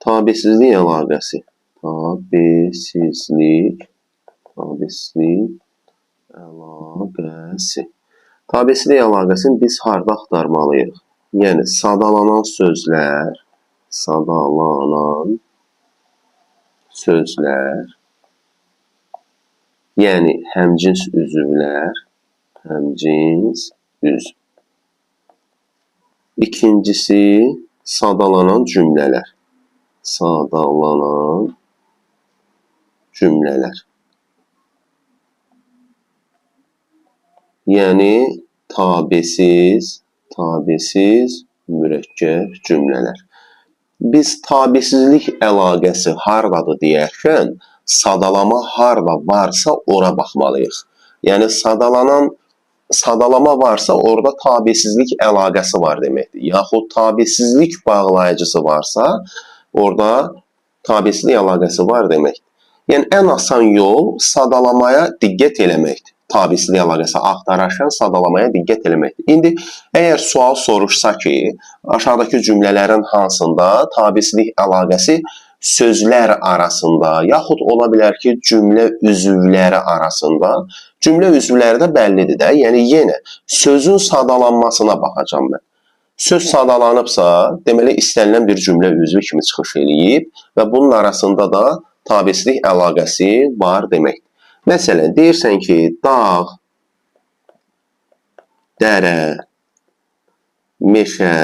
Tabesizlik əlaqəsi. Tabesizlik əlaqəsi. Tabesizlik əlaqəsini biz harda axtarmalıyıq? Yəni, sadalanan sözlər, yəni həmcins üzvlər, İkincisi, sadalanan cümlələr. Yəni, tabesiz mürəkkəb cümlələr. Biz tabesizlik əlaqəsi hardadır deyərkən, sadalama harda varsa ora baxmalıyıq. Yəni, sadalama varsa orada tabesizlik əlaqəsi var deməkdir. Yaxud tabesizlik bağlayıcısı varsa orada tabesizlik əlaqəsi var deməkdir. Yəni, ən asan yol sadalamaya diqqət eləməkdir. Tabesizlik əlaqəsi axtararkən sadalamaya diqqət eləməkdir. İndi, əgər sual soruşsa ki, aşağıdakı cümlələrin hansında tabesizlik əlaqəsi sözlər arasında, yaxud ola bilər ki, cümlə üzvləri arasında, cümlə üzvləri də bəllidir də. Yəni, yenə sözün sadalanmasına baxacam mən. Söz sadalanıbsa, deməli, istənilən bir cümlə üzvü kimi çıxış eləyib və bunun arasında da tabesizlik əlaqəsi var deməkdir. Məsələn, deyirsən ki, dağ, dərə, meşə,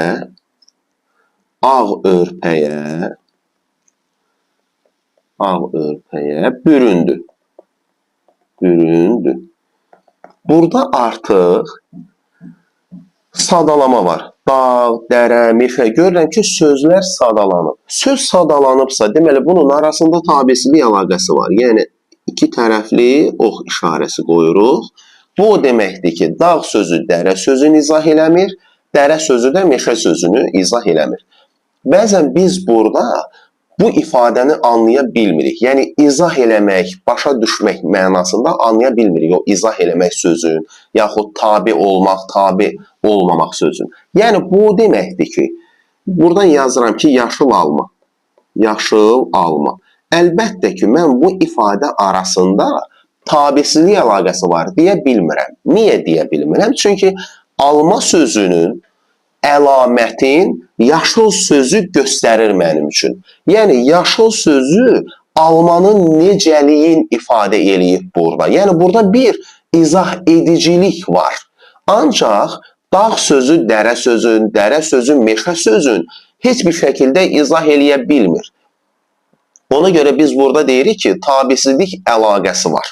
ağ örpəyə büründü. Burada artıq sadalama var. Dağ, dərə, meşə. Görürəm ki, sözlər sadalanıb. Söz sadalanıbsa, deməli, bunun arasında tabesizlik əlaqəsi var. Yəni, iki tərəfli ox işarəsi qoyuruq. Bu o deməkdir ki, dağ sözü dərə sözünü izah eləmir, dərə sözü də meşə sözünü izah eləmir. Bəzən biz burada bu ifadəni anlaya bilmirik. Yəni, izah eləmək, başa düşmək mənasında anlaya bilmirik o izah eləmək sözün, yaxud tabi olmaq, tabi olmamaq sözün. Yəni, bu deməkdir ki, buradan yazıram ki, yaşıl alma. Əlbəttə ki, mən bu ifadə arasında tabesizlik əlaqəsi var deyə bilmirəm. Niyə deyə bilmirəm? Çünki alma sözünün əlamətin yaşıl sözü göstərir mənim üçün. Yəni, yaşıl sözü almanın necəliyin ifadə eləyib burada. Yəni, burada bir izah edicilik var. Ancaq dağ sözü dərə sözü meşə sözün heç bir şəkildə izah eləyə bilmir. Ona görə biz burada deyirik ki, tabesizlik əlaqəsi var.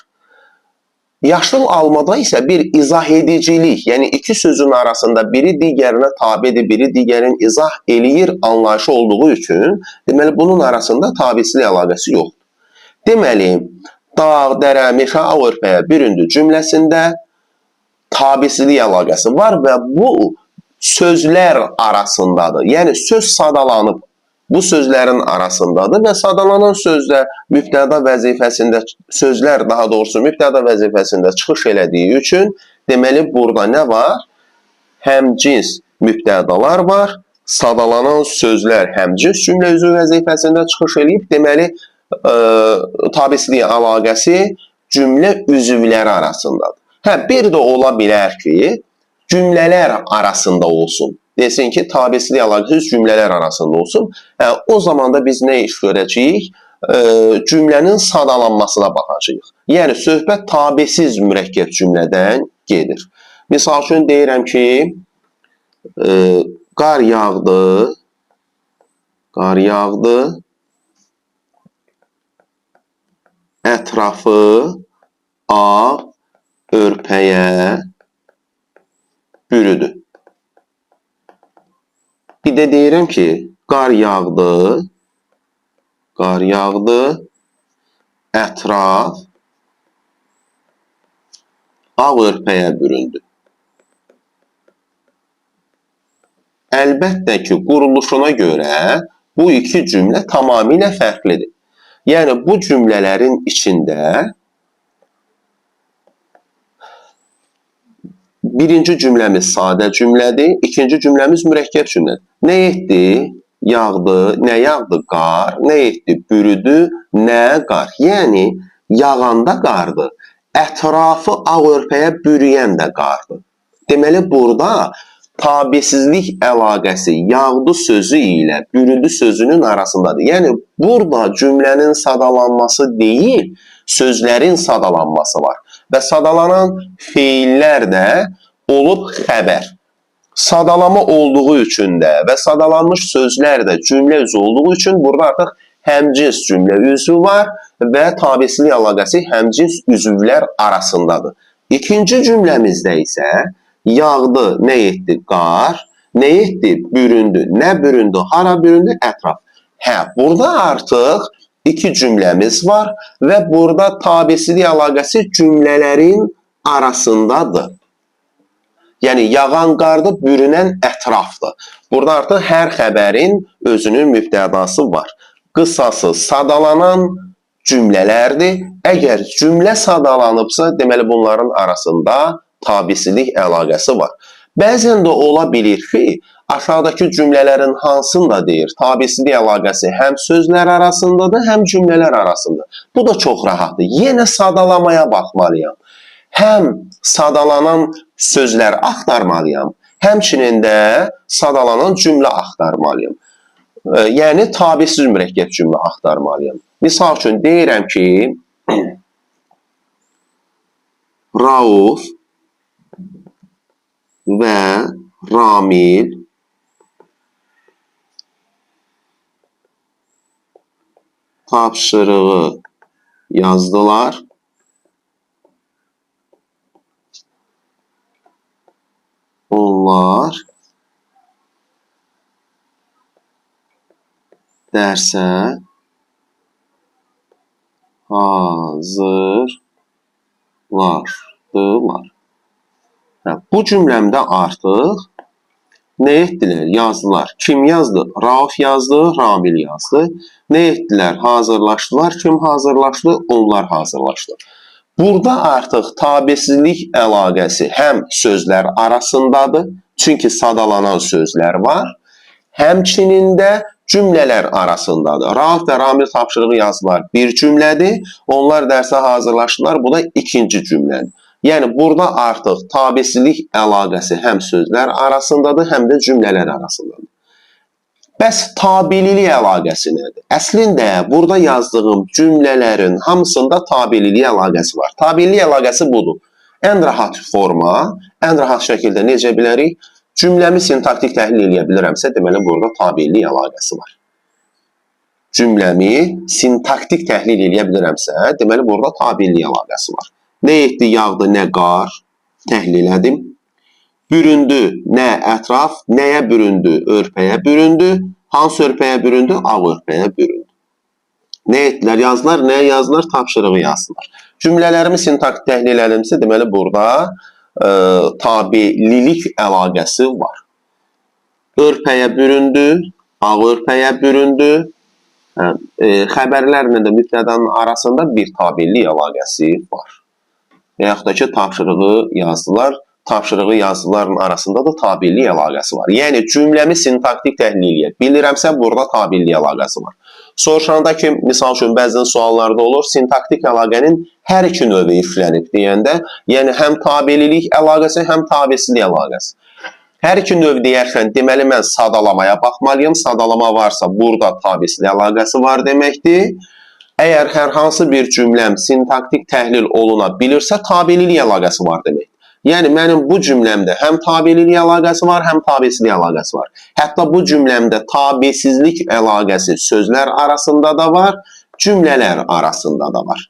Yaşıl almada isə bir izah edicilik, yəni iki sözün arasında biri digərinə tabidir, biri digərini izah eləyir anlayışı olduğu üçün, deməli, bunun arasında tabesizlik əlaqəsi yoxdur. Deməli, dağ, dərə, meşə, ağ örpəyə büründü cümləsində tabesizlik əlaqəsi var və bu sözlər arasındadır. Yəni, söz sadalanıb bu sözlərin arasındadır və sadalanan sözlər mübtəda vəzifəsində, sözlər daha doğrusu mübtəda vəzifəsində çıxış elədiyi üçün, deməli, burada nə var? Həmcins mübtədalar var, sadalanan sözlər həmcins cümlə üzvü vəzifəsində çıxış eləyib, deməli, tabesizlik əlaqəsi cümlə üzvləri arasındadır. Bir də ola bilər ki, cümlələr arasında olsun. Desin ki, tabesizlik əlaqəsi cümlələr arasında olsun. O zaman da biz nə iş görəcəyik? Cümlənin sadalanmasına baxacağıq. Yəni, söhbət tabesiz mürəkkəb cümlədən gedir. Misal üçün, deyirəm ki, qar yağdı, ətrafı ağ örpəyə bürüdü. Bir də deyirəm ki, qar yağdı, ətraf ağ örpəyə büründü. Əlbəttə ki, quruluşuna görə bu iki cümlə tamamilə fərqlidir. Yəni, bu cümlələrin içində birinci cümləmiz sadə cümlədir, ikinci cümləmiz mürəkkəb cümlədir. Nə etdi? yağdı, nə yağdı? Qar. Nə etdi? Bürüdü, nə qar. Yəni, yağanda qardı. Ətrafı ağ örpəyə bürüyən də qardı. Deməli, burada tabesizlik əlaqəsi yağdı sözü ilə bürüdü sözünün arasındadır. Yəni, burada cümlənin sadalanması deyil, sözlərin sadalanması var. Və sadalanan feillər də olub xəbər. Sadalama olduğu üçün də və sadalanmış sözlər də cümlə üzvü olduğu üçün burada artıq həmcins cümlə üzvü var və tabesizlik əlaqəsi həmcins üzvlər arasındadır. İkinci cümləmizdə isə yağdı, nə etdi? Qar. Nə etdi? Büründü. Nə büründü? Hara büründü? Ətraf. Burada artıq iki cümləmiz var və burada tabesizlik əlaqəsi cümlələrin arasındadır. Yəni, yağan qardır, bürünən ətrafdır. Burada artıq hər xəbərin özünün mübtədası var. Qısası sadalanan cümlələrdir. Əgər cümlə sadalanıbsa, deməli bunların arasında tabesizlik əlaqəsi var. Bəzən də ola bilir ki, aşağıdakı cümlələrin hansında deyir, tabesizlik əlaqəsi həm sözlər arasındadır, həm cümlələr arasındadır. Bu da çox rahatdır. Yenə sadalamaya baxmalıyam. Həm sadalanan sözlər axtarmalıyam, həmçinin də sadalanan cümlə axtarmalıyam. Yəni, tabesiz mürəkkəb cümlə axtarmalıyam. Misal üçün, deyirəm ki, Rauf və Ramil tapşırığı yazdılar. Onlar dərsə hazırlaşdılar. Bu cümləmdə artıq nə etdilər? Yazdılar. Kim yazdı? Rauf yazdı, Ramil yazdı. Nə etdilər? Hazırlaşdılar. Kim hazırlaşdı? Onlar hazırlaşdı. Burada artıq tabesizlik əlaqəsi həm sözlər arasındadır, çünki sadalanan sözlər var, həmçinin də cümlələr arasındadır. Rauf və Ramil tapşırığı yazdılar bir cümlədir, onlar dərsə hazırlaşdılar, bu da ikinci cümlədir. Yəni, burada artıq tabesizlik əlaqəsi həm sözlər arasındadır, həm də cümlələr arasındadır. Bəs tabelilik əlaqəsi nədir? Əslində, burada yazdığım cümlələrin hamısında tabelilik əlaqəsi var. Tabelilik əlaqəsi budur. Ən rahat forma, ən rahat şəkildə necə bilərik? Cümləmi sintaktik təhlil edə bilirəmsə, deməli, burada tabelilik əlaqəsi var. Cümləmi sintaktik təhlil edə bilirəmsə, deməli, burada tabelilik əlaqəsi var. Nə etdi, yağdı, nə qar? Təhlil edim. Büründü, nə ətraf, nəyə büründü? Örpəyə büründü. Hansı örpəyə büründü? Ağ örpəyə büründü. Nə etdilər? Yazdılar, nəyə yazdılar? Tapşırığı yazdılar. Cümlələrimi sintaktik təhlil edimsə, deməli, burada tabelilik əlaqəsi var. Örpəyə büründü, ağ örpəyə büründü. Xəbərlərlə də mübtədanın arasında bir tabelilik əlaqəsi var. Və yaxud da ki, tapşırığı yazdılar. Tapşırığı yazıların arasında da tabellik əlaqəsi var. Yəni, cümləmi sintaktik təhlil edə bilirəmsə, burada tabellik əlaqəsi var. Soruşanda ki, misal üçün, bəzən suallarda olur, sintaktik əlaqənin hər iki növü iflənib deyəndə, yəni həm tabelilik əlaqəsi, həm tabesizlik əlaqəsi. Hər iki növ deyərkən, deməli, mən sadalamaya baxmalıyım. Sadalama varsa, burada tabesizlik əlaqəsi var deməkdir. Əgər hər hansı bir cümləm sintaktik təhlil oluna bilirsə, tabelilik əlaqəsi var deməkdir. Yəni, mənim bu cümləmdə həm tabelilik əlaqəsi var, həm tabesizlik əlaqəsi var. Hətta bu cümləmdə tabesizlik əlaqəsi sözlər arasında da var, cümlələr arasında da var.